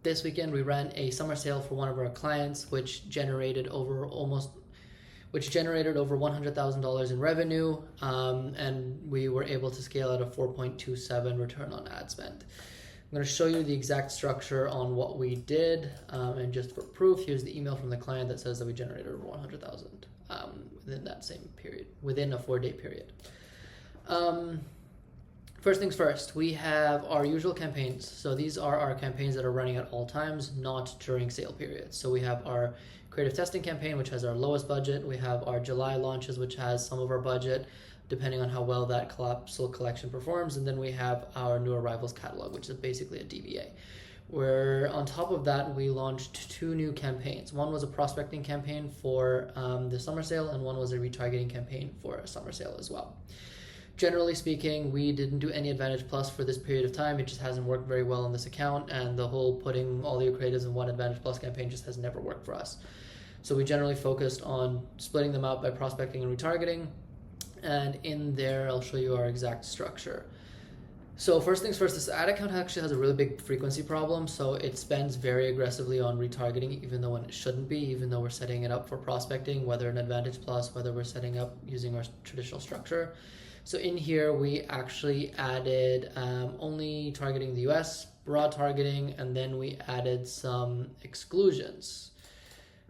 this weekend we ran a summer sale for one of our clients, which generated over $100,000 in revenue, and we were able to scale at a 4.27 return on ad spend. I'm going to show you the exact structure on what we did, and just for proof, here's the email from the client that says that we generated over 100,000 within that same period, within a 4-day period. First things first, we have our usual campaigns. So these are our campaigns that are running at all times, not during sale periods. So we have our creative testing campaign, which has our lowest budget. We have our July launches, which has some of our budget, depending on how well that Collapsal collection performs. And then we have our new arrivals catalog, which is basically a DVA. Where on top of that, we launched 2 new campaigns. One was a prospecting campaign for the summer sale, and one was a retargeting campaign for a summer sale as well. Generally speaking, we didn't do any Advantage Plus for this period of time. It just hasn't worked very well on this account, and the whole putting all your creatives in one Advantage Plus campaign just has never worked for us. So we generally focused on splitting them out by prospecting and retargeting, and in there I'll show you our exact structure. So first things first, this ad account actually has a really big frequency problem, so it spends very aggressively on retargeting, even though when it shouldn't be, even though we're setting it up for prospecting, whether in Advantage Plus, whether we're setting up using our traditional structure. So in here, we actually added only targeting the US, broad targeting, and then we added some exclusions,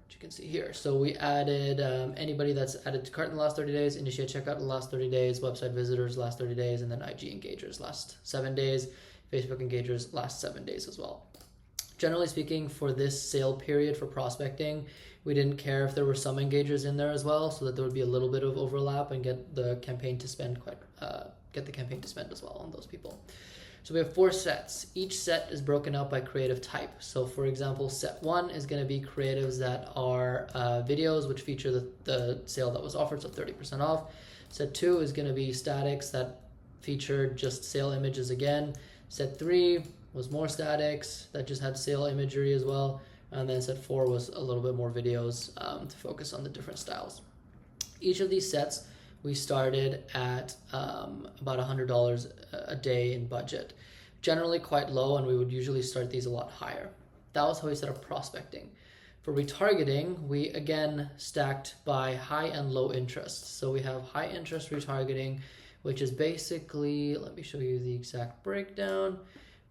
which you can see here. So we added anybody that's added to cart in the last 30 days, initiate checkout in the last 30 days, website visitors last 30 days, and then IG engagers last 7 days, Facebook engagers last 7 days as well. Generally speaking, for this sale period for prospecting, we didn't care if there were some engagers in there as well, so that there would be a little bit of overlap and get the campaign to spend as well on those people. So we have 4 sets. Each set is broken out by creative type. So for example, set 1 is going to be creatives that are videos, which feature the sale that was offered, so 30% off. Set 2 is going to be statics that feature just sale images again. Set 3 was more statics that just had sale imagery as well. And then set 4 was a little bit more videos to focus on the different styles. Each of these sets, we started at about $100 a day in budget. Generally quite low, and we would usually start these a lot higher. That was how we set up prospecting. For retargeting, we again stacked by high and low interest. So we have high interest retargeting, which is basically, let me show you the exact breakdown.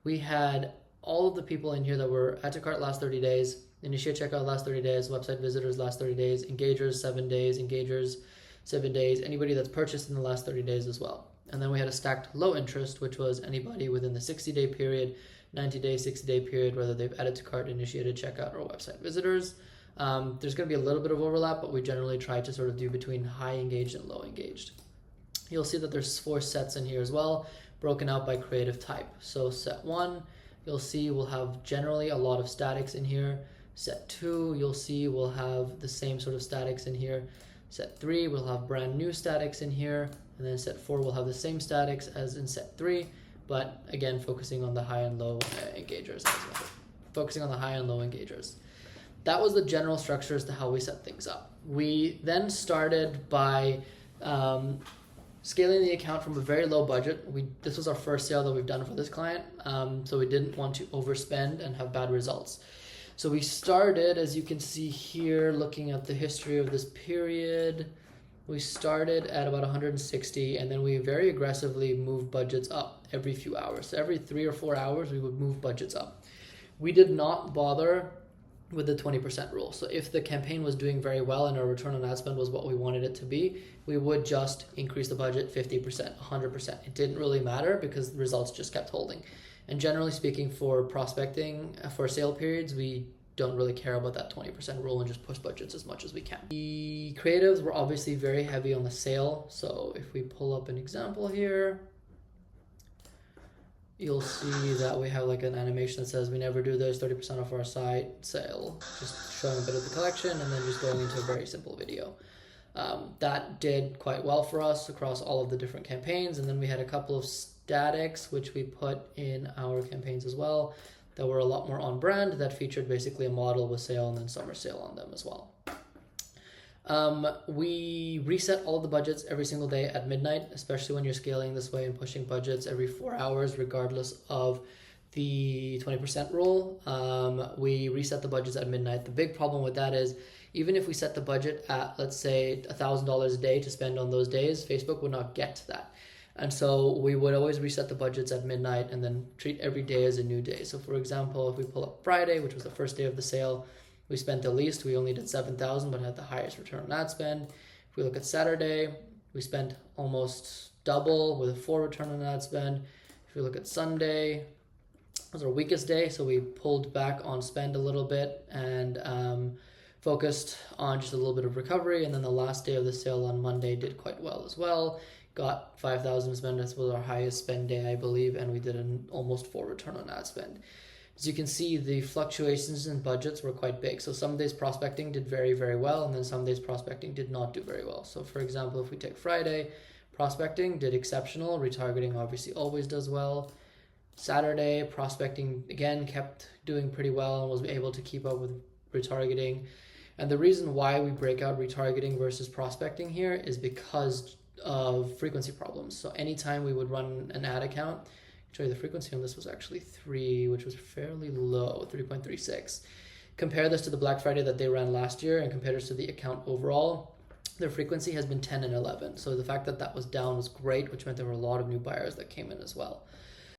We had all of the people in here that were add to cart last 30 days, initiate checkout last 30 days, website visitors last 30 days, engagers 7 days, engagers 7 days, anybody that's purchased in the last 30 days as well. And then we had a stacked low interest, which was anybody within the 60-day period, 90-day, 60-day period, whether they've added to cart, initiated checkout, or website visitors. There's going to be a little bit of overlap, but we generally try to sort of do between high engaged and low engaged. You'll see that there's 4 sets in here as well, broken out by creative type. So set 1, you'll see we'll have generally a lot of statics in here. Set 2, you'll see we'll have the same sort of statics in here. Set 3, we'll have brand new statics in here. And then set 4 will have the same statics as in set 3, but again, focusing on the high and low engagers as well. Focusing on the high and low engagers. That was the general structure as to how we set things up. We then started by scaling the account from a very low budget. This was our first sale that we've done for this client, so we didn't want to overspend and have bad results. So we started, as you can see here, looking at the history of this period, we started at about 160, and then we very aggressively moved budgets up every few hours. So every 3 or 4 hours, we would move budgets up. We did not bother with the 20% rule. So if the campaign was doing very well and our return on ad spend was what we wanted it to be, we would just increase the budget 50%, 100%. It didn't really matter because the results just kept holding. And generally speaking, for prospecting, for sale periods, we don't really care about that 20% rule and just push budgets as much as we can. The creatives were obviously very heavy on the sale. So if we pull up an example here, you'll see that we have like an animation that says we never do this, 30% off our site, sale, just showing a bit of the collection and then just going into a very simple video. That did quite well for us across all of the different campaigns. And then we had a couple of statics, which we put in our campaigns as well, that were a lot more on brand, that featured basically a model with sale and then summer sale on them as well. We reset all the budgets every single day at midnight, especially when you're scaling this way and pushing budgets every 4 hours, regardless of the 20% rule. We reset the budgets at midnight. The big problem with that is even if we set the budget at, let's say, $1,000 a day to spend on those days, Facebook would not get to that. And so we would always reset the budgets at midnight and then treat every day as a new day. So for example, if we pull up Friday, which was the first day of the sale, we spent the least. We only did 7,000, but had the highest return on ad spend. If we look at Saturday, we spent almost double with a 4 return on ad spend. If we look at Sunday, it was our weakest day, so we pulled back on spend a little bit and focused on just a little bit of recovery. And then the last day of the sale on Monday did quite well as well. Got 5,000 spend. This was our highest spend day, I believe, and we did an almost 4 return on ad spend. As you can see, the fluctuations in budgets were quite big. So some days prospecting did very, very well, and then some days prospecting did not do very well. So for example, if we take Friday, prospecting did exceptional. Retargeting obviously always does well. Saturday, prospecting again kept doing pretty well and was able to keep up with retargeting. And the reason why we break out retargeting versus prospecting here is because of frequency problems. So anytime we would run an ad account, actually the frequency on this was actually 3, which was fairly low, 3.36. Compare this to the Black Friday that they ran last year and compare this to the account overall, their frequency has been 10 and 11. So the fact that that was down was great, which meant there were a lot of new buyers that came in as well.